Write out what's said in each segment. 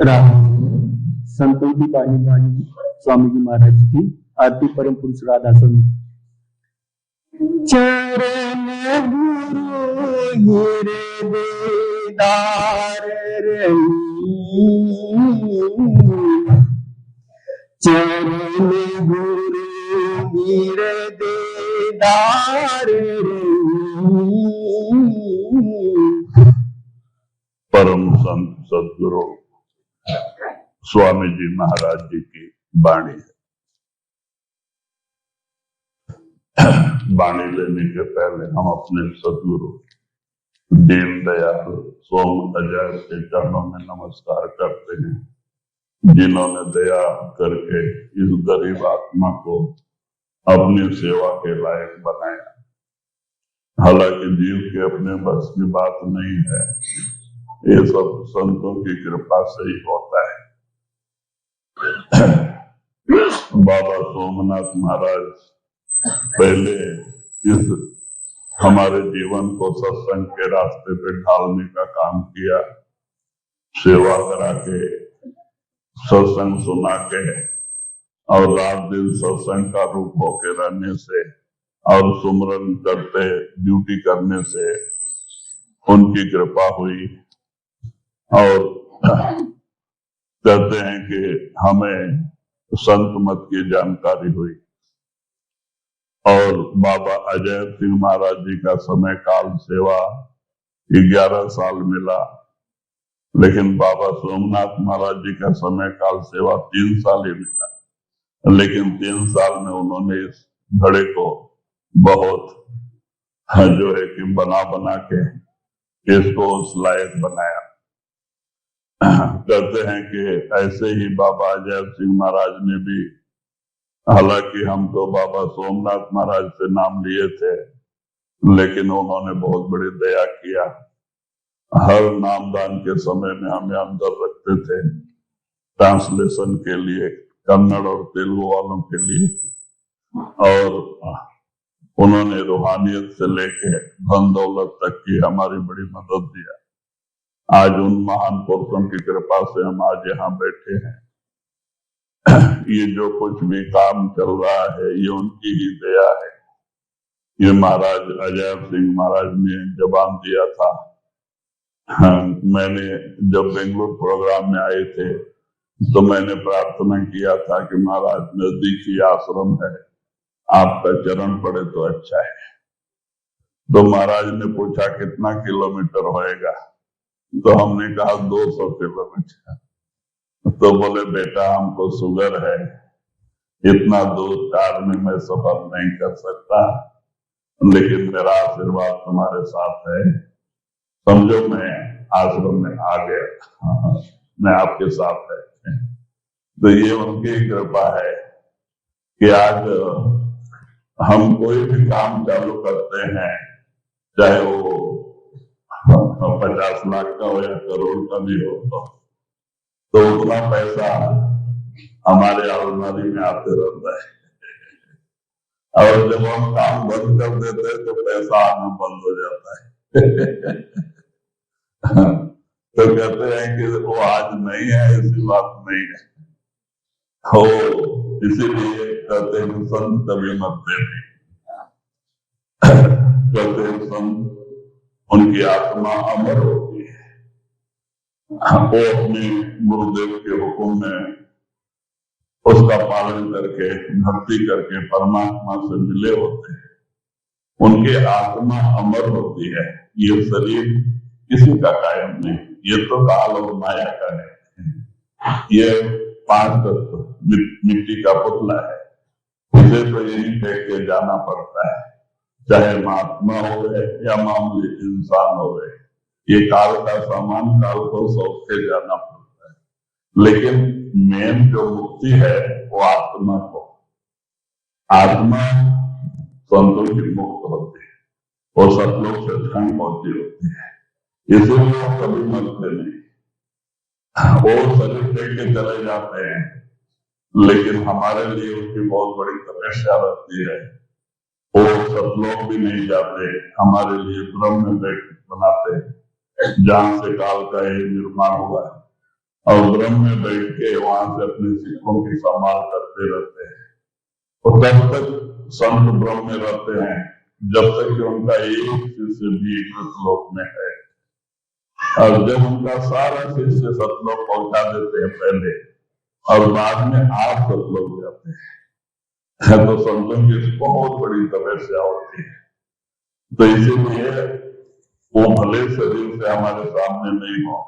राम संतों की बानी बानी स्वामी जी महाराज की आरती परम पुरुष राधा स्वामी। चरण गुरु गिरदार चरण गुरु गिरदार परम संत सदगुरु स्वामी जी महाराज जी की वाणी है। वाणी लेने के पहले हम अपने सदगुरु दीन दयाल सोम अजय के चरणों में नमस्कार करते हैं, जिन्होंने दया करके इस गरीब आत्मा को अपनी सेवा के लायक बनाया। हालांकि जीव के अपने बस की बात नहीं है, ये सब संतों की कृपा से ही होता है। बाबा सोमनाथ महाराज पहले इस हमारे जीवन को सत्संग के रास्ते पे ढालने का काम किया। सेवा करा के, सत्संग सुना के और रात दिन सत्संग का रूप होके रहने से और सुमरन करते ड्यूटी करने से उनकी कृपा हुई। और कहते हैं कि हमें संत मत की जानकारी हुई। और बाबा अजय सिंह महाराज जी का समय काल सेवा 11 साल मिला, लेकिन बाबा सोमनाथ महाराज जी का समय काल सेवा 3 साल ही मिला। लेकिन 3 साल में उन्होंने इस घड़े को बहुत जो है कि बना के इसको उस लायक बनाया। कहते हैं कि ऐसे ही बाबा अजय सिंह महाराज ने भी, हालांकि हम तो बाबा सोमनाथ महाराज से नाम लिए थे, लेकिन उन्होंने बहुत बड़ी दया किया। हर नामदान के समय में हमें अंदर रखते थे ट्रांसलेशन के लिए, कन्नड़ और तेलुगु वालों के लिए। और उन्होंने रूहानियत से लेके धन दौलत तक की हमारी बड़ी मदद दिया। आज उन महान पुरुषों की कृपा से हम आज यहाँ बैठे हैं। ये जो कुछ भी काम चल रहा है ये उनकी ही दया है। ये महाराज अजय सिंह महाराज ने जबान दिया था। मैंने जब बेंगलुरु प्रोग्राम में आए थे तो मैंने प्रार्थना किया था कि महाराज नजदीकी आश्रम है, आपका चरण पड़े तो अच्छा है। तो महाराज ने पूछा कितना किलोमीटर होएगा, तो हमने कहा 200 किलोमीटर। तो बोले बेटा हमको शुगर है, इतना दूर कार में मैं सफर नहीं कर सकता, लेकिन मेरा आशीर्वाद तुम्हारे साथ है। समझो मैं आश्रम में आ गया, मैं आपके साथ है। तो ये उनकी कृपा है कि आज हम कोई भी काम चालू करते हैं, चाहे वो 50 लाख का हो या करोड़ का भी हो, तो उतना पैसा हमारे अलमारी में आते रहता है। और जब हम काम बंद कर देते हैं तो पैसा आना बंद हो जाता है। तो कहते हैं कि वो आज नहीं है, ऐसी बात नहीं है हो। इसीलिए कहते हैं संत कभी मरते नहीं। कहते हैं संत, उनकी आत्मा अमर होती है। वो अपने गुरुदेव के हुक्म में उसका पालन करके, भक्ति करके परमात्मा से मिले होते हैं। उनकी आत्मा अमर होती है। ये शरीर किसी का कायम नहीं, ये तो काल और माया का है। ये 5 तत्व मिट्टी का पुतला है, इसे तो यही फेंक के जाना पड़ता है, चाहे महात्मा हो या मामूली इंसान हो। ये काल का सामान, काल को सौंप के जाना पड़ता है। लेकिन मेन जो मुक्ति है वो आत्मा को, आत्मा संतों की मुक्त होती है, वो सतलोक से क्षण पहुंची होती है। इसलिए वो कभी मरते नहीं। वो शरीर देख के चले जाते हैं, लेकिन हमारे लिए उसकी बहुत बड़ी तपस्या रहती है। वो सतलोक भी नहीं जाते, हमारे लिए ब्रह्म बनाते, जहां से काल का ये निर्माण हुआ है। और ब्रह्म में बैठ के वहां से अपने सिखों की संभाल करते रहते हैं। और तब तक संत ब्रह्म में रहते हैं जब तक कि उनका एक शिष्य भी सतलोक में है। और जब उनका सारा शिष्य सतलोक पहुंचा देते हैं पहले, और बाद में आप सतलोक जाते हैं, तो संतों की बहुत बड़ी तपस्या होती है। तो इसीलिए वो भले शरीर से हमारे सामने नहीं हो,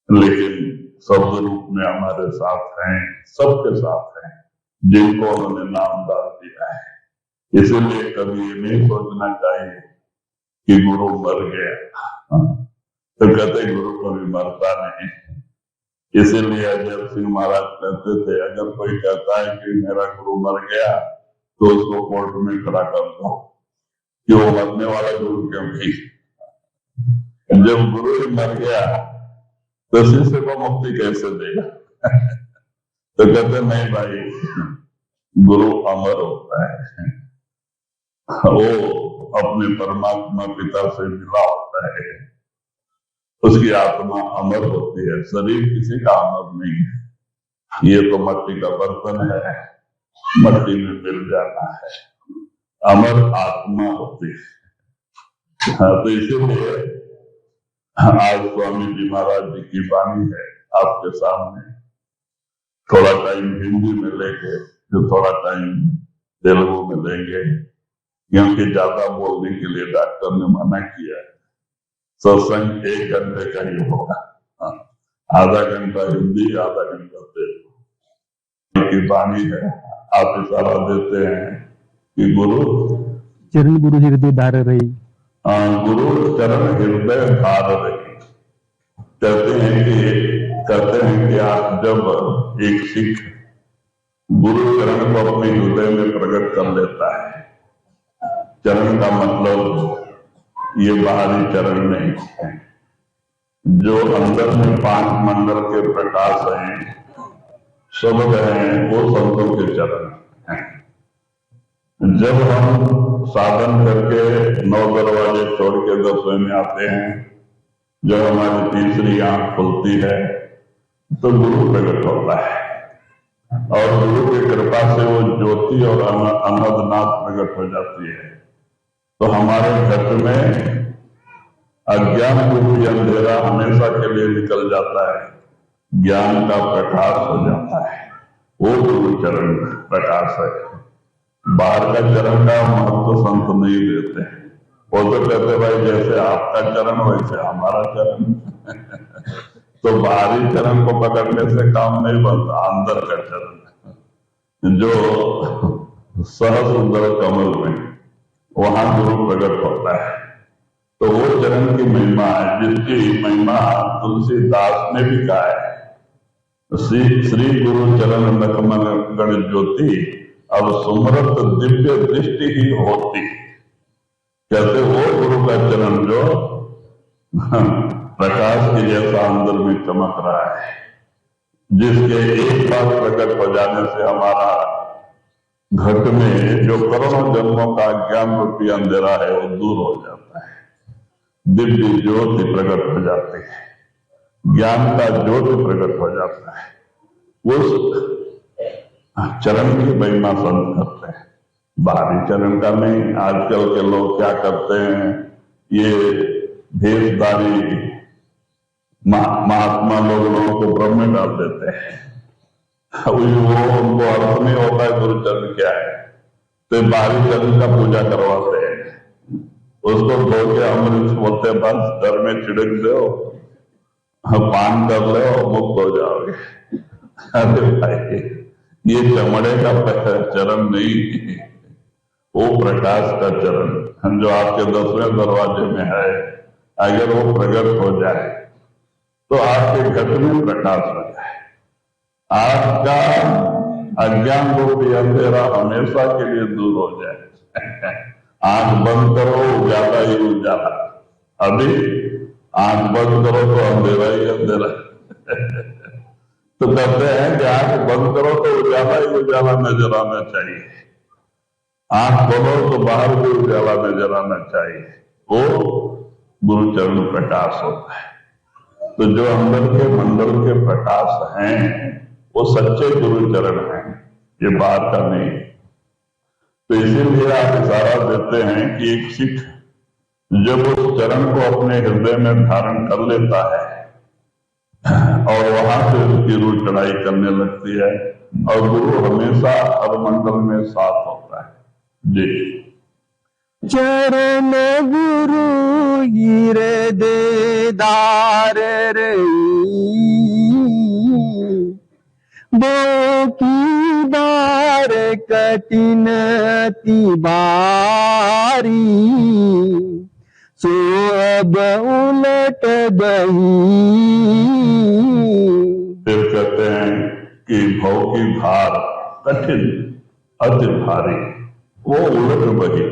लेकिन शब्द रूप में हमारे साथ हैं, सबके साथ हैं जिनको उन्होंने नाम डाल दिया है। इसीलिए कभी ये नहीं सोचना चाहिए कि गुरु मर गया। तो कहते गुरु कभी मरता नहीं। इसीलिए अजय सिंह महाराज कहते थे, अगर कोई कहता है कि मेरा गुरु मर गया तो उसको कोर्ट में खड़ा कर दो कि वो मरने वाला गुरु क्यों नहीं। जब गुरु ही मर गया तो शिष्य को मुक्ति कैसे देगा। तो कहते नहीं भाई, गुरु अमर होता है, वो अपने परमात्मा पिता से मिला होता है, उसकी आत्मा अमर होती है। शरीर किसी का अमर नहीं है, ये तो मिट्टी का बर्तन है, मिट्टी में मिल जाना है। अमर आत्मा होती है। तो इसीलिए आज स्वामी जी महाराज जी की वाणी है आपके सामने। थोड़ा टाइम हिंदी में लेके फिर थोड़ा टाइम तेलुगु में लेंगे, क्योंकि ज्यादा बोलने के लिए डॉक्टर ने मना किया है। सत्संग 1 घंटे का ही होगा, आधा घंटा हिंदी, आधा घंटा तेलुगु की वाणी है। आप इशारा देते हैं कि गुरु चरण गुरु हृदय धार रही। गुरु चरण हृदय धार रही। कहते हैं कि आप जब एक सिख गुरु चरण को अपने हृदय में प्रकट कर लेता है, चरण का मतलब ये बाहरी चरण नहीं है, जो अंदर में 5 मंडल के प्रकाश हैं, शब्द हैं, वो संतों के चरण हैं। जब हम साधन करके 9 दरवाजे छोड़ के 10वें में आते हैं, जब हमारी तीसरी आंख खुलती है तो गुरु प्रकट होता है, और गुरु की कृपा से वो ज्योति और अनंतनाथ प्रकट हो जाती है। तो हमारे घर में अज्ञान रूपी अंधेरा हमेशा के लिए निकल जाता है, ज्ञान का प्रकाश हो जाता है। वो गुरु चरण प्रकाश है। बाहर का चरण का महत्व संत नहीं देते। वो तो कहते भाई जैसे आपका चरण वैसे हमारा चरण। तो बाहरी चरण को पकड़ने से काम नहीं बनता, अंदर का चरण जो सहज सुंदर कमल में, वहां गुरु प्रकट होता है। तो वो चरण की महिमा है, जिसकी महिमा तुलसीदास ने भी कहा है, श्री गुरु चरण नखमन गण ज्योति, अब सुमरत दिव्य दृष्टि ही होती। कहते वो गुरु का चरण जो प्रकाश के जैसा अंदर में चमक रहा है, जिसके एक बार प्रकट हो जाने से हमारा घट में जो करोड़ों जन्मों का ज्ञान रूपी अंधेरा है वो दूर हो जाता है। दिव्य ज्योति प्रकट हो जाती है, ज्ञान का ज्योति प्रकट हो जाता है। उस चरण की महिमा संत करते हैं, बाहरी चरण का नहीं। आजकल के लोग क्या करते हैं, ये भेषधारी महात्मा लोगों को ब्रह्म में डाल देते हैं। वो उनको अर्थ नहीं होता है गुरु चरण क्या है, तो बाहरी चरण का पूजा करवाते हैं। उसको धो के अमृत बोलते बस घर में छिड़क दो, पान कर लो, मुक्त हो जाओगे। अरे भाई ये चमड़े का चरण नहीं, वो प्रकाश का चरण जो आपके 10वें दरवाजे में है, अगर वो प्रकट हो जाए तो आपके घर में प्रकाश हो जाए, आपका अज्ञान रूपी अंधेरा हमेशा के लिए दूर हो जाए। आंख बंद करो उजाला ही उजाला, अभी आंख बंद करो तो अंधेरा ही अंधेरा। तो कहते हैं कि आंख बंद करो तो उजाला ही उजाला नजर आना चाहिए, आंख खोलो तो बाहर भी उजाला नजर आना चाहिए। वो गुरु चरण प्रकाश होता है। तो जो अंदर के मंडल के प्रकाश हैं वो सच्चे गुरु चरण हैं, ये बाहर का नहीं। तो इसीलिए आप इशारा देते हैं कि एक सिख जब उस चरण को अपने हृदय में धारण कर लेता है और वहां से उसकी रूह चढ़ाई करने लगती है, और गुरु हमेशा हर मंडल में साथ होता है जी। चरण गुरु हृदयदार की बार कठिन ती बारी, सो अब उलट गई। फिर कहते हैं कि भव की धार कठिन अति भारी, वो उलट बही।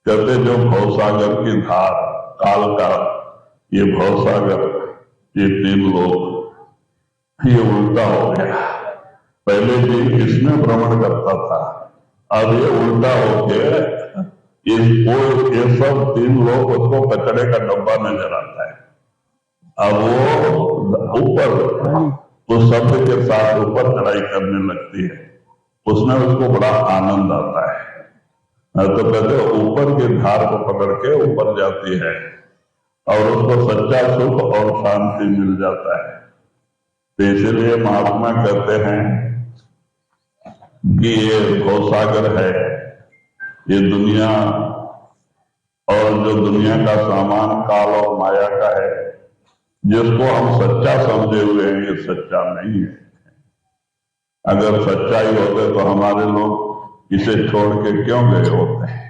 कहते जो भवसागर की धार, काल का ये भवसागर, ये 3 लोग, ये उल्टा हो गया। पहले जी इसमें भ्रमण करता था, अब ये उल्टा हो गया। ये सब 3 लोग उसको कचड़े का डब्बा नजर आता है। अब वो ऊपर उस शब्द के साथ ऊपर चढ़ाई करने लगती है, उसमें उसको बड़ा आनंद आता है। तो कहते ऊपर की धार को पकड़ के ऊपर जाती है और उसको सच्चा सुख और शांति मिल जाता है। तो इसीलिए महात्मा कहते हैं कि ये भवसागर है, ये दुनिया और जो दुनिया का सामान काल और माया का है, जिसको हम सच्चा समझे हुए हैं, ये सच्चा नहीं है। अगर सच्चाई होते तो हमारे लोग इसे छोड़ के क्यों गए होते हैं?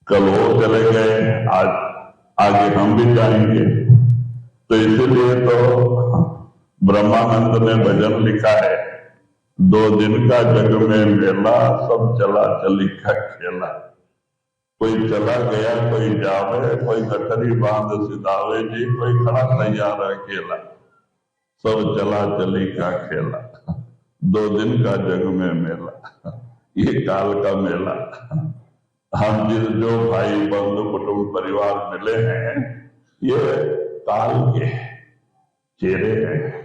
कल वो चले गए, आज आगे हम भी जाएंगे। तो इसीलिए तो ब्रह्मानंद ने भजन लिखा है, 2 दिन का जग में मेला, सब चला चली का खेला। कोई चला गया कोई जावे, कोई गठरी बांध सिधावे जी, कोई खड़ा तैयार अकेला, सब चला चली का खेला। 2 दिन का जग में मेला, ये काल का मेला। हम जो भाई बंधु कुटुंब परिवार मिले हैं, ये काल के चेहरे हैं।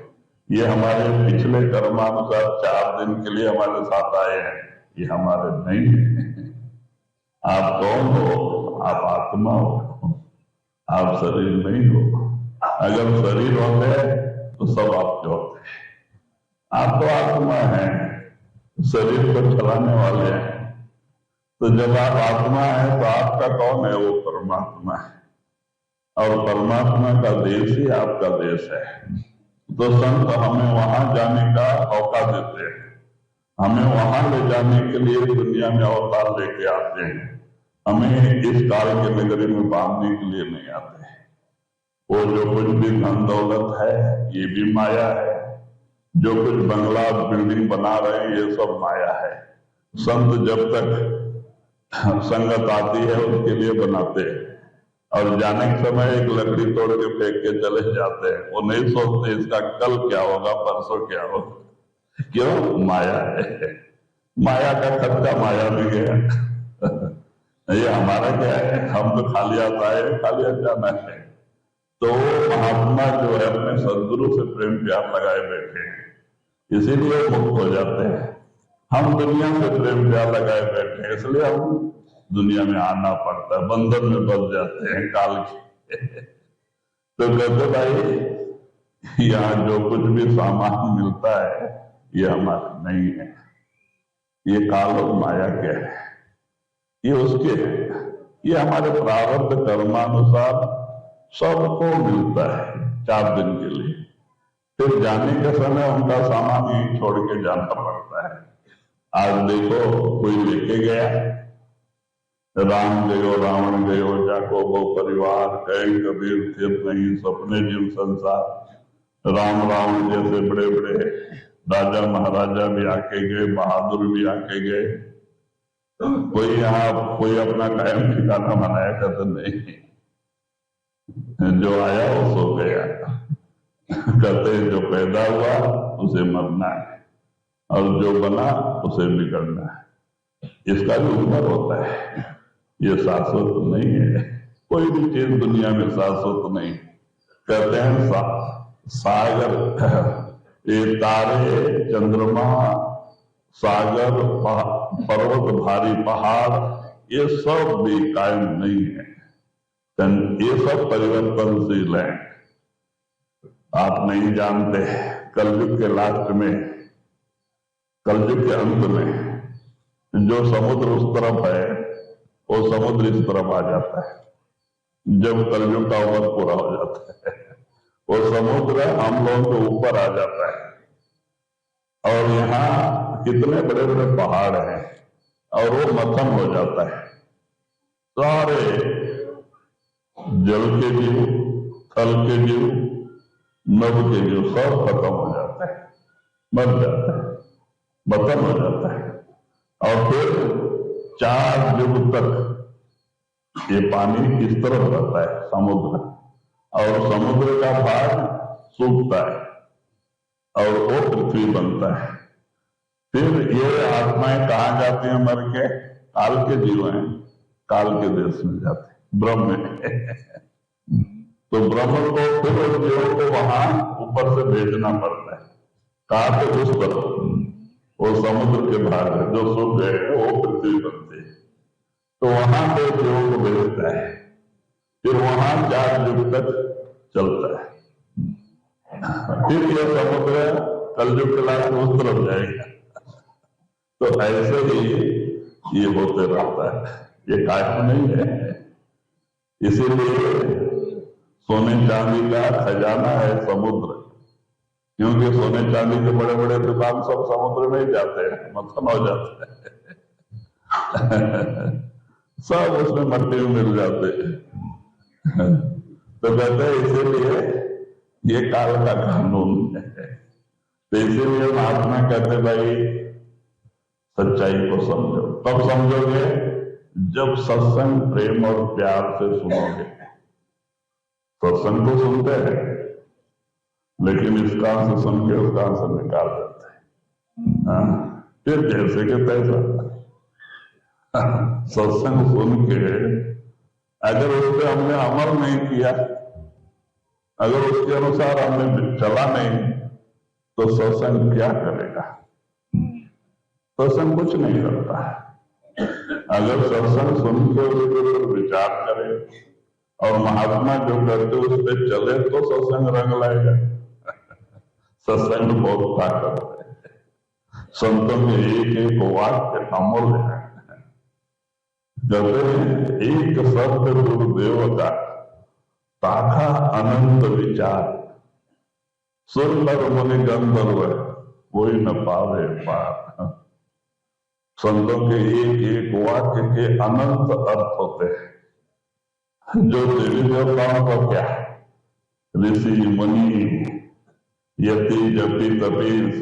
ये हमारे पिछले कर्मानुसार 4 दिन के लिए हमारे साथ आए हैं, ये हमारे नहीं है। आप कौन हो? आप आत्मा हो, आप शरीर नहीं हो। अगर शरीर होते तो सब आपके होते। आप तो आत्मा है, शरीर को चलाने वाले हैं। तो जब आप आत्मा है तो आपका कौन है? वो परमात्मा है, और परमात्मा का देश ही आपका देश है। तो संत हमें वहां जाने का मौका देते हैं, हमें वहां ले जाने के लिए दुनिया में अवतार लेके आते हैं। हमें इस काल के नगरी में बांधने के लिए नहीं आते। वो जो कुछ भी धन दौलत है ये भी माया है, जो कुछ बंगला बिल्डिंग बना रहे हैं ये सब माया है। संत जब तक संगत आती है उसके लिए बनाते हैं, और जाने के समय एक लकड़ी तोड़ के फेंक के चले जाते हैं। वो नहीं सोचते इसका कल क्या होगा, परसों क्या होगा। क्यों? माया है। माया का खर्चा माया में गया। ये हमारा क्या है? हम तो खाली आता है, खाली जाना है। तो महात्मा जो है अपने सदगुरु से प्रेम प्यार लगाए बैठे हैं, इसीलिए मुक्त हो जाते हैं। हम दुनिया से प्रेम प्यार लगाए बैठे हैं, इसलिए हम दुनिया में आना पड़ता है, बंधन में बस जाते हैं काल के। तो कहते भाई यहाँ जो कुछ भी सामान मिलता है ये हमारा नहीं है, ये काल और माया के है, ये उसके है। ये हमारे प्रारब्ध कर्मानुसार सबको मिलता है 4 दिन के लिए। फिर जाने के समय उनका सामान ही छोड़ के जाना पड़ता है। आज देखो कोई लेके गया, राम गयो रावण गयो, जाको वो परिवार, कई कबीर फिर नहीं, सपने जिन संसार। राम रावण जैसे बड़े बड़े राजा महाराजा भी आके गए, बहादुर भी आके गए। कोई यहाँ कोई अपना कायम ठिकाना बनाया करते नहीं, जो आया वो सो गया। कहते जो पैदा हुआ उसे मरना है, और जो बना उसे बिगड़ना है। इसका भी उम्र होता है, ये शाश्वत नहीं है। कोई भी चीज दुनिया में शाश्वत नहीं। कहते हैं सागर, ये तारे, चंद्रमा, सागर, पर्वत, भारी पहाड़, ये सब भी कायम नहीं है, ये सब परिवर्तनशील है। आप नहीं जानते, कलयुग के लास्ट में, कलयुग के अंत में जो समुद्र उस तरफ है वो समुद्र इस तरफ आ जाता है। जब कलयुग का उम्र पूरा हो जाता है वो समुद्र हम लोगों के ऊपर आ जाता है। और यहाँ कितने बड़े बड़े पहाड़ हैं और वो मथन हो जाता है। सारे जल के जीव, थल के जीव, नभ के जीव सब खत्म हो जाता है, मर जाता है, मथन हो जाता है। और फिर 4 युग तक ये पानी इस तरफ रहता है समुद्र, और समुद्र का भाग सूखता है और वो पृथ्वी बनता है। फिर ये आत्माएं कहाँ जाती हैं मर के? काल के जीव हैं, काल के देश में जाते हैं, ब्रह्म में। तो ब्रह्म को फिर उस जीवों को वहां ऊपर से भेजना पड़ता है। कहा तो उस तरफ वो समुद्र के भाग है जो सूख गए वो पृथ्वी बनती है, तो वहां पे जीवों को भेजता है। फिर वहां 4 युग तक चलता है। फिर यह समुद्र कलयुग के लास्ट उस तरफ जाएगा। तो ऐसे ही ये होते रहता है, ये कायम नहीं है। इसीलिए सोने चांदी का खजाना है समुद्र, क्योंकि सोने चांदी के बड़े बड़े दुकान सब समुद्र में ही जाते हैं, मथन हो जाते हैं। सब उसमें मट्टी में मिल जाते हैं। तो कहते हैं इसीलिए ये काल का कानून है। तो इसीलिए महात्मा कहते भाई सच्चाई को समझो। कब समझोगे? जब सत्संग प्रेम और प्यार से सुनोगे। सत्संग को सुनते हैं लेकिन इस कान से सुन के उस कान से निकाल देते हैं। फिर जैसे के तैसा सत्संग सुन के अगर उस पर हमने अमल नहीं किया, अगर उसके अनुसार हमने चला नहीं, तो सत्संग क्या करेगा? सत्संग कुछ नहीं करता है। अगर सत्संग सुन के उसके ऊपर विचार करे और महात्मा जो करते उस पर चले तो सत्संग रंग लाएगा। सत्संग बहुत ताकत है। संतों में एक एक वाक्य अमूल्य है। कहते हैं एक सत्य गुरुदेव का ताका अनंत विचार, सुंदर मुनि गंधर्व कोई न पावे पार। संतों के एक एक वाक्य के अनंत अर्थ होते हैं, जो देवी देवताओं को क्या, ऋषि मुनि यति जपी तपीस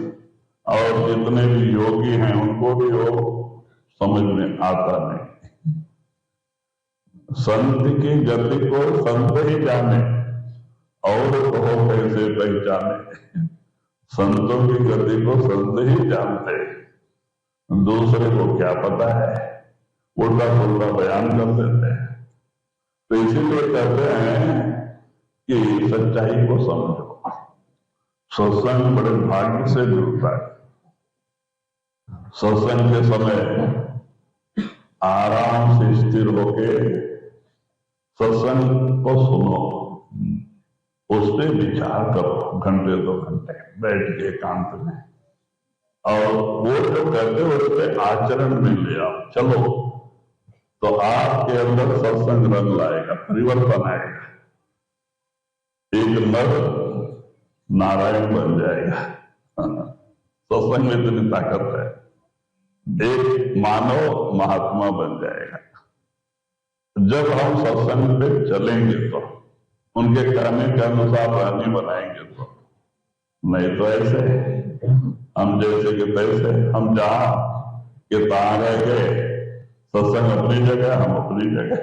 और जितने भी योगी हैं उनको भी वो समझ में आता नहीं। संत की गति को संत ही जाने और कहो कैसे पहचाने। संतों की गति को संत ही जानते, दूसरे को क्या पता है, उल्टा पुल्टा बयान कर देते हैं। तो इसीलिए कहते हैं कि सच्चाई को समझो। सत्संग बड़े भाग्य से मिलता है। सत्संग के समय आराम से स्थिर होके सत्संग को सुनो, उस पर विचार करो घंटे 2 घंटे बैठ के एकांत में, और वो जो कहते हो उस पर आचरण में ले आओ। चलो तो आपके अंदर सत्संग रंग लाएगा, परिवर्तन आएगा। एक नर नारायण बन जाएगा। सत्संग में इतनी ताकत है। एक मानव महात्मा बन जाएगा। जब हम सत्संग पे चलेंगे तो उनके कहने के अनुसार रहनी बनाएंगे तो, नहीं तो ऐसे हम जैसे के तैसे, हम जहां के तहां रह गए, सत्संग अपनी जगह हम अपनी जगह।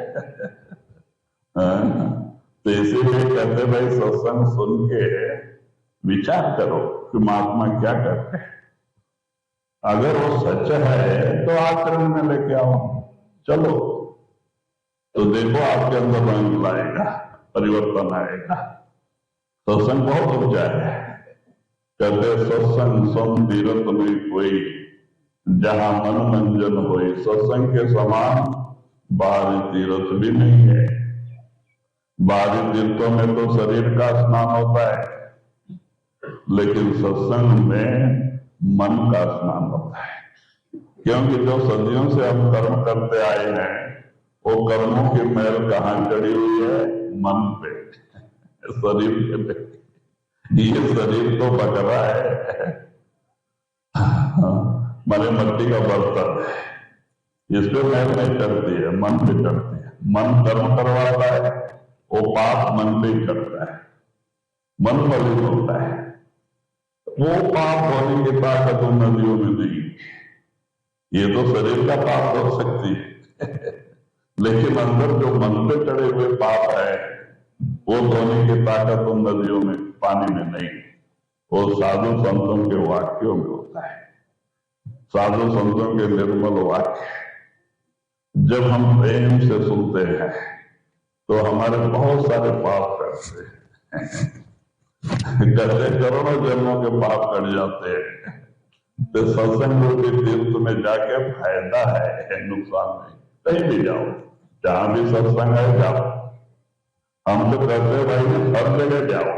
तो इसीलिए कहते भाई सत्संग सुन के विचार करो कि महात्मा क्या करते हैं। अगर वो सच है तो आचरण में लेके आओ। चलो तो देखो आपके अंदर रंग लाएगा, परिवर्तन आएगा। सत्संग बहुत ऊंचा है। कहते सत्संग सम तीरथ में कोई, जहां मन मंजन होई। सत्संग के समान बाहरी तीर्थ भी नहीं है। बाहरी तीर्थों में तो शरीर का स्नान होता है, लेकिन सत्संग में मन का स्नान होता है। क्योंकि जो सदियों से हम कर्म करते आए हैं, वो कर्मों की मैल कहाँ चढ़ी हुई है? मन पे, शरीर पे। ये शरीर तो बकरा है, माने मिट्टी का बर्तन है, इस पे मैल नहीं चढ़ती है, मन पे चढ़ती है। मन कर्म करवाता है, वो पाप मन पे ही करता है, मन मलिन होता है। वो पाप होने की ताकत उन नदियों में नहीं। ये तो शरीर का पाप हो सकती है लेकिन अंदर जो मन पे चढ़े हुए पाप है, वो धोने की ताकत उन नदियों में, पानी में नहीं। वो साधु संतों के वाक्यों में होता है। साधु संतों के निर्मल वाक्य जब हम प्रेम से सुनते हैं, तो हमारे बहुत सारे पाप करते हैं कहते करोड़ों जन्मों के पाप कट जाते हैं। तो सत्संग रूपी तीर्थ में जाके फायदा है, नुकसान नहीं। कहीं भी जाओ, जहां भी सत्संग है जाओ। हम तो कहते भाई हर जगह जाओ,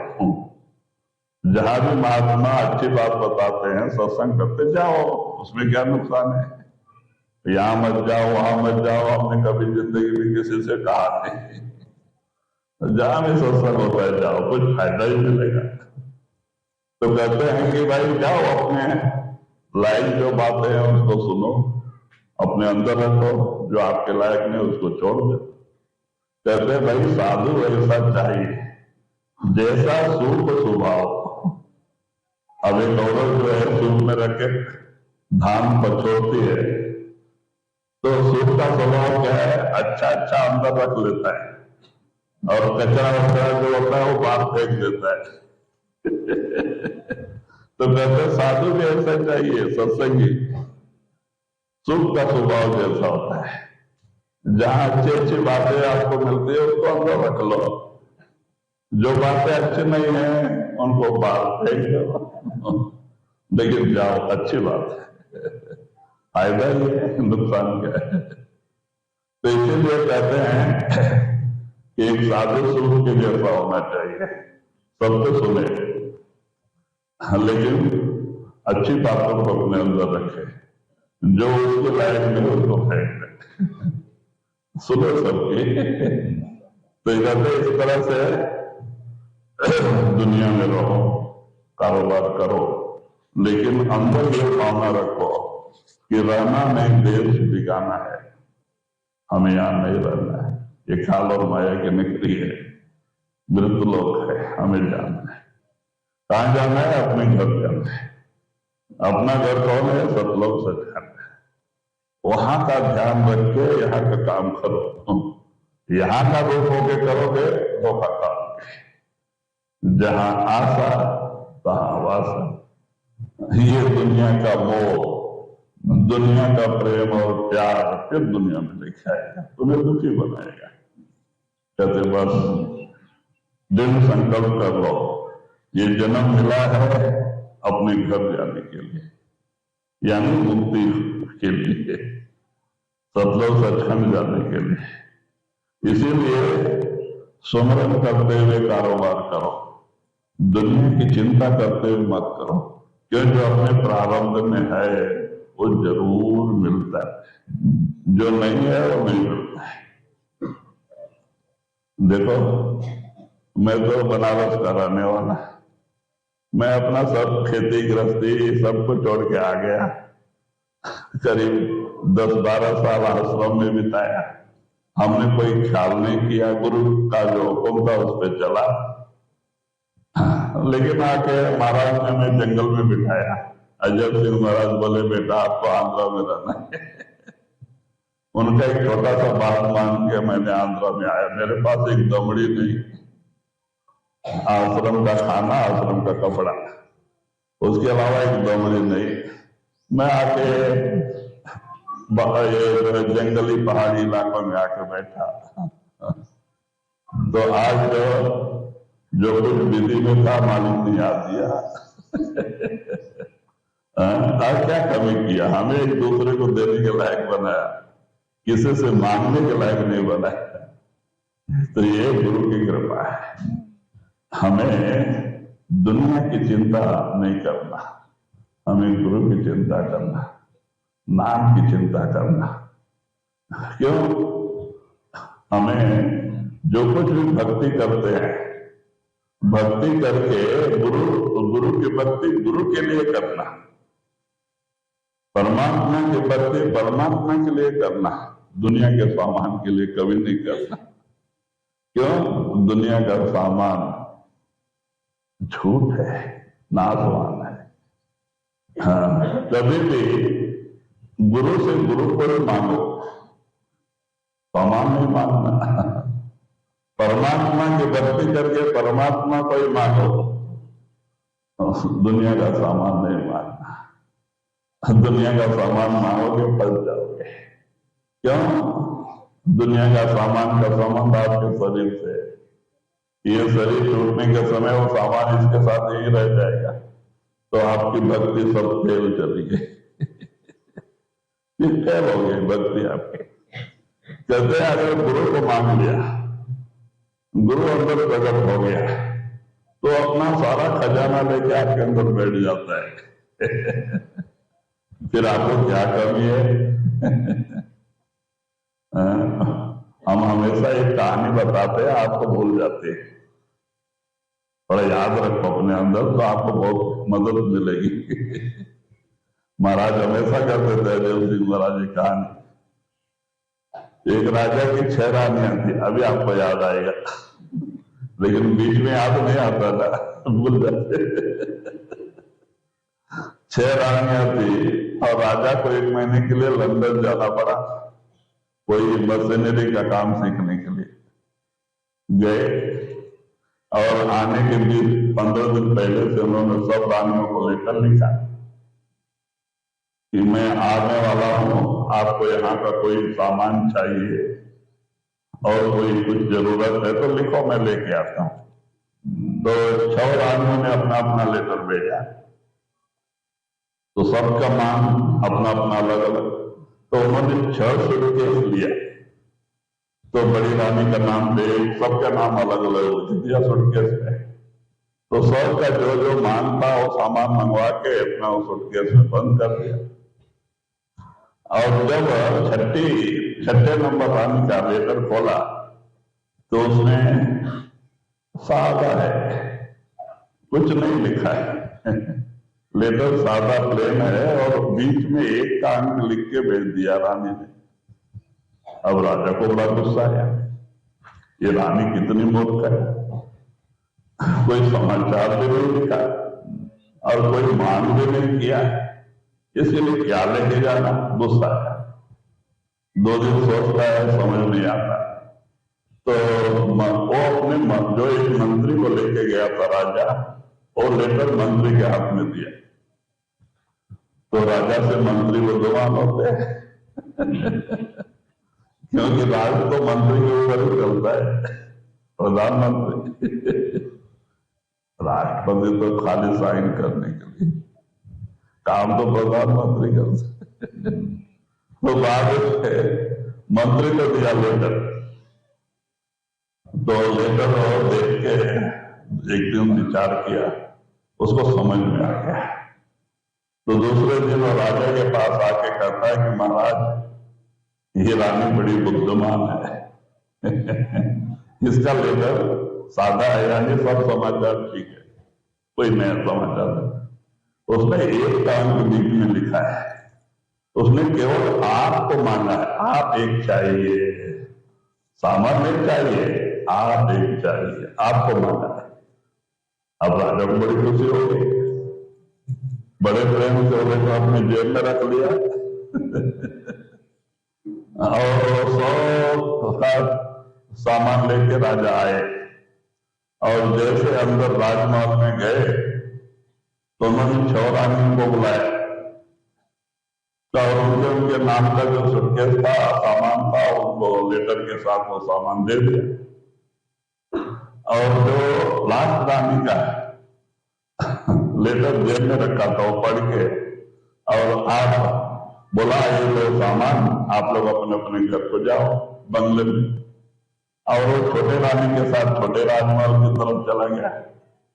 जहां भी महात्मा अच्छी बात बताते हैं, सत्संग करते जाओ, उसमें क्या नुकसान है? यहां मत जाओ, वहां मत जाओ, हमने कभी जिंदगी में किसी से कहा नहीं। जहां भी सत्संग होता है जाओ, कुछ फायदा ही मिलेगा। तो कहते हैं कि भाई जाओ, अपने लायक जो बातें हैं उसको सुनो, अपने अंदर रखो, जो आपके लायक नहीं उसको छोड़ दो। कहते हैं भाई साधु ऐसा चाहिए जैसा सूप स्वभाव। अब एक औरत जो है सूप में रख के धान पछोड़ती है, तो सूप का स्वभाव क्या है? अच्छा अंदर रख लेता है, और कचरा वचरा जो होता है वो बाहर फेंक देता है तो कहते साधु भी ऐसा चाहिए, सत्संगी सुख का स्वभाव जैसा होता है। जहां अच्छी अच्छी बातें आपको मिलती है उसको अंदर रख लो, जो बातें अच्छी नहीं है उनको बाहर फेंक दो लेकिन जाओ, अच्छी बात है, फायदा ही है, नुकसान क्या है? तो इसीलिए कहते हैं एक साधु सुख के जैसा होना चाहिए, सबको सुने, लेकिन अच्छी बातों को अपने अंदर रखे, जो उसके लायक नहीं उसको फेंक दे सुनो सबकी। तो कहते इस तरह से दुनिया में रहो, कारोबार करो, लेकिन अंदर ये भावना रखो कि रहना नहीं, देश बिगाना है, हमें यहां नहीं रहना है। ये काल और माया की निकली है, मृत लोक है, हमें जाना है। कहां जाना है? अपने घर जाना है। अपना घर कौन है? सतलोक सत्संग है। वहां का ध्यान रख के यहाँ का काम करो। यहाँ का रूप होके करोगे धोखा खाओगे। जहां आशा तहां वासा। ये दुनिया का मोह, दुनिया का प्रेम और प्यार फिर दुनिया में लेके आएगा, तुम्हें दुखी बनाएगा। कहते बस दृढ़ संकल्प कर लो, ये जन्म मिला है अपने घर जाने के लिए, यानी मुक्ति के लिए, सतलोक सचखंड जाने के लिए। इसीलिए सुमरन करते हुए कारोबार करो, दुनिया की चिंता करते हुए मत करो, क्योंकि जो अपने प्रारब्ध में है वो जरूर मिलता है, जो नहीं है वो नहीं मिलता है। देखो मैं तो बनारस का रहने वाला, मैं अपना सब खेती गृहस्थी सब कुछ छोड़ के आ गया। करीब 10-12 साल आश्रम में बिताया। हमने कोई ख्याल नहीं किया, गुरु का जो हुक्म था उस पर चला। लेकिन आके महाराज ने हमें जंगल में बिठाया। अजय सिंह महाराज बोले बेटा आपको आंध्रा में रहना है। उनका एक छोटा सा बात मान के मैंने आंध्रा में आया। मेरे पास एक दमड़ी नहीं, आश्रम का खाना, आश्रम का कपड़ा, उसके अलावा एक दमड़ी नहीं। मैं आके ये जंगली पहाड़ी इलाकों में आके बैठा। तो आज जो जो कुछ विधि में था मालिक ने याद दिया। आज क्या कमी किया, हमें एक दूसरे को देने के लायक बनाया, किसी से मांगने के लायक नहीं बनाया। तो ये गुरु की कृपा है। हमें दुनिया की चिंता नहीं करना, हमें गुरु की चिंता करना, नाम की चिंता करना। क्यों? हमें जो कुछ भी भक्ति करते हैं, भक्ति करके गुरु की भक्ति गुरु के लिए करना, परमात्मा की भक्ति परमात्मा के लिए करना, दुनिया के सामान के लिए कभी नहीं करना। क्यों? दुनिया का सामान झूठ है, नाशवान है। हाँ, कभी भी गुरु से गुरु को ही मांगो, सामान नहीं मांगना। परमात्मा की भक्ति करके परमात्मा को ही मांगो, दुनिया का सामान नहीं मांगना। दुनिया का सामान मांगोगे फंस जाओगे। क्यों? दुनिया का सामान का संबंध आपके शरीर से, ये शरीर टूटने के समय वो सामान इसके साथ यही रह जाएगा, तो आपकी भक्ति सब फेल चली गई। फेल हो गई भक्ति आपकी। कहते हैं अगर गुरु को मांग लिया, गुरु अंदर प्रकट हो गया, तो अपना सारा खजाना लेके आपके अंदर बैठ जाता है। फिर आपको क्या कमी है? हम हमेशा एक कहानी बताते हैं, आपको भूल जाते हैं। थोड़ा याद रखो अपने अंदर, तो आपको बहुत मदद मिलेगी। महाराज हमेशा करते थे, देव सिंह महाराज की कहानी। एक राजा की 6 रानियां थी, अभी आपको याद आएगा, लेकिन बीच में याद नहीं आता था, भूल जाते। 6 रानियां थी और राजा को 1 महीने के लिए लंदन जाना पड़ा, कोई मशीनरी का काम सीखने के लिए गए। और आने के भी 15 दिन पहले से उन्होंने सब रानियों को लेकर लिखा कि मैं आने वाला हूं, आपको यहाँ का कोई सामान चाहिए और कोई कुछ जरूरत है तो लिखो, मैं लेके आता हूं। तो 6 रानियों ने अपना अपना लेटर भेजा, तो सबका मांग अपना अपना अलग अलग। तो उन्होंने 6 सूटकेस लिया, तो बड़ी रानी का नाम दे, सबका नाम अलग अलग दिया सूटकेस में। तो सबका जो जो मांग था वो सामान मंगवा के अपना उस सूटकेस में बंद कर दिया। और जब छठे नंबर रानी का लेटर खोला, तो उसने सादा है, कुछ नहीं लिखा है। लेटर सादा प्लेन है और बीच में 1 का अंक लिख के भेज दिया रानी ने। अब राजा को बड़ा गुस्सा आया, ये रानी कितनी मूर्ख है, कोई समाचार भी नहीं लिखा और कोई मांग भी नहीं किया, इसलिए क्या लेके जाना। गुस्सा आया, 2 दिन सोचता है, समझ नहीं आता। तो वो अपने जो एक मंत्री को लेके गया था राजा, और लेटर मंत्री के हाथ में दिया। तो राजा से मंत्री बुद्धिमान होते हैं। क्योंकि राज तो मंत्री के ऊपर ही चलता है, प्रधानमंत्री। राष्ट्रपति तो खाली साइन करने के लिए, काम तो प्रधानमंत्री करते। तो बाद मंत्री को दिया लेटर, तो लेटर और देख के एक दिन विचार किया, उसको समझ में आ गया। तो दूसरे दिन वो राजा के पास आके कहता है कि महाराज, ये रानी बड़ी बुद्धिमान है। इसका लेटर सादा है, यानी सब समाचार ठीक है, कोई नया समाचार नहीं। उसने 1 का अंक बीच में लिखा है, उसने केवल आपको मांगा है, आप एक चाहिए, सामान नहीं चाहिए, आप एक चाहिए, आपको मांगा है। अब राजा को बड़ी खुशी हो गई, बड़े प्रेम से उन्हें अपने जेब में रख लिया। और सब सामान लेके राजा आए, और जैसे अंदर राजमहल में गए तो उन्होंने 6 रानियों को बुलाया, तो उनके नाम का जो सूटकेस था, सामान था, उनको लेटर के साथ वो सामान दे दिया। और जो लास्ट रानी का लेटर जेल में रखा था वो पढ़ के, और आप बोला ये लो सामान, आप लोग अपने अपने घर को जाओ बंगले में। और वो छोटे रानी के साथ छोटे राजमहल की तरफ चला गया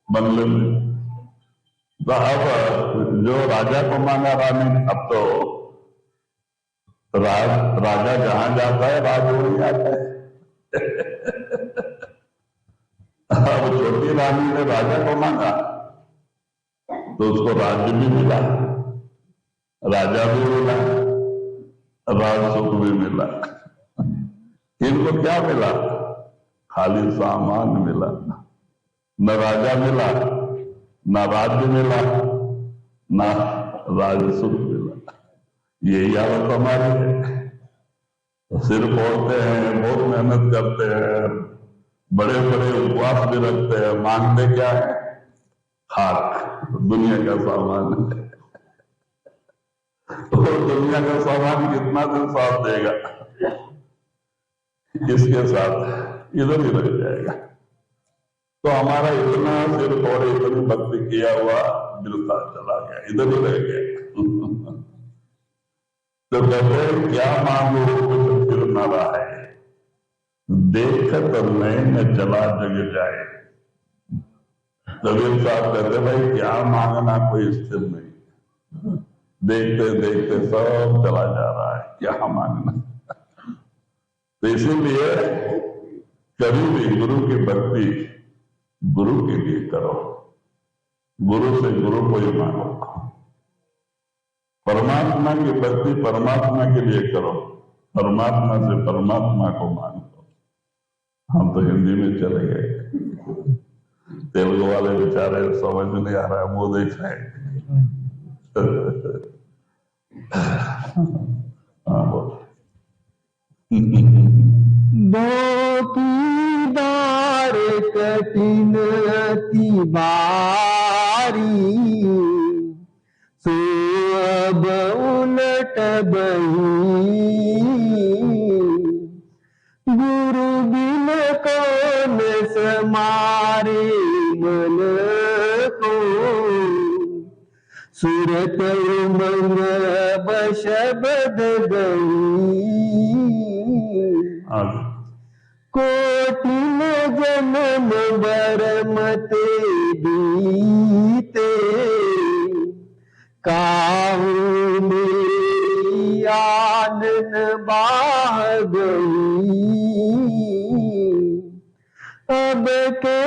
बंगले में। तो अब जो राजा को मांगा रानी, अब तो राजा जहां जाता है राज वही आता है। अब छोटी रानी ने राजा को मांगा तो उसको राज्य भी मिला, राजा भी मिला, राज सुख भी मिला। इनको क्या मिला? खाली सामान मिला, न राजा मिला, न राज्य मिला, न राज सुख मिला। यही हालत हमारी है। सिर फोड़ते हैं, बहुत मेहनत करते हैं, बड़े बड़े उपवास भी रखते हैं, मांगते क्या है? खाक, दुनिया का सामान है। तो दुनिया का सामान कितना दिन साथ देगा? इसके साथ इधर ही रह जाएगा। तो हमारा इतना सिर फोड़े, इतनी भक्ति किया हुआ मिलता चला गया, इधर ही रह गया। तो कहते क्या मांगो कुछ फिर न रहा है, देखत नैन जला जग जाए। कबीर साहब कहते भाई क्या मांगना कोई स्थिर नहीं, देखते देखते सब चला जा रहा है, क्या मांगना। तो इसीलिए कभी भी गुरु की भक्ति गुरु के लिए करो, गुरु से गुरु को ही मांगो। परमात्मा की भक्ति परमात्मा के लिए करो, परमात्मा से परमात्मा को मांगो। हम तो हिंदी में चले गए, तेलुगु वाले बेचारे समझ में नहीं आ रहा है, वो देख रहे हैं। हाँ बोल। दार कठिन अति बारी, सो अब उलट बही। गुरु बिन कौन समारे मन को, सूरत उमंग बशबद गई। कोटिन जन्म बरमते बीते, काहू मेरी आनन बाह गई। अब के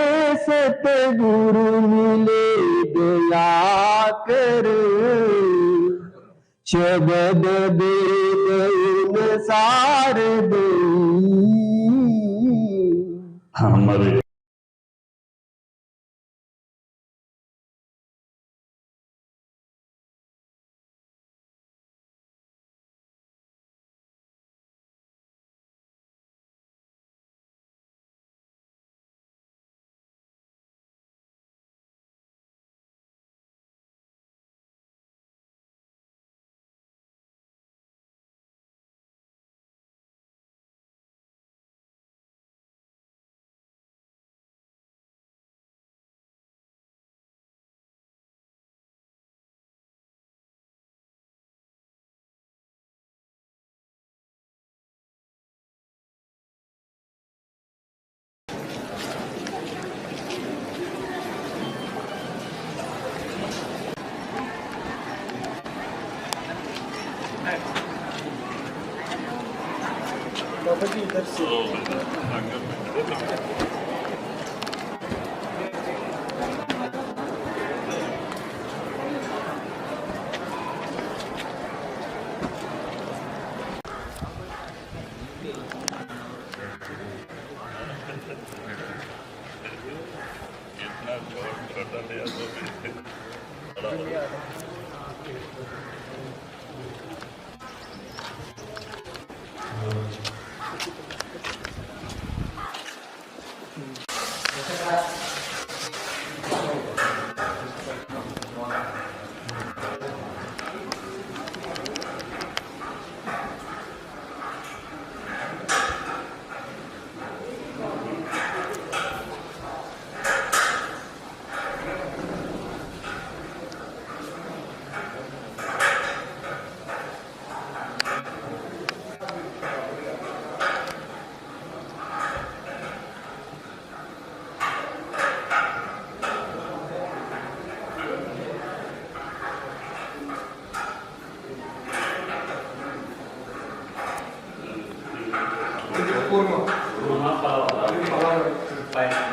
सतगुरु मिले दया कर, शब्द बेद सार दई। हमारे इधर से Mama, Papa,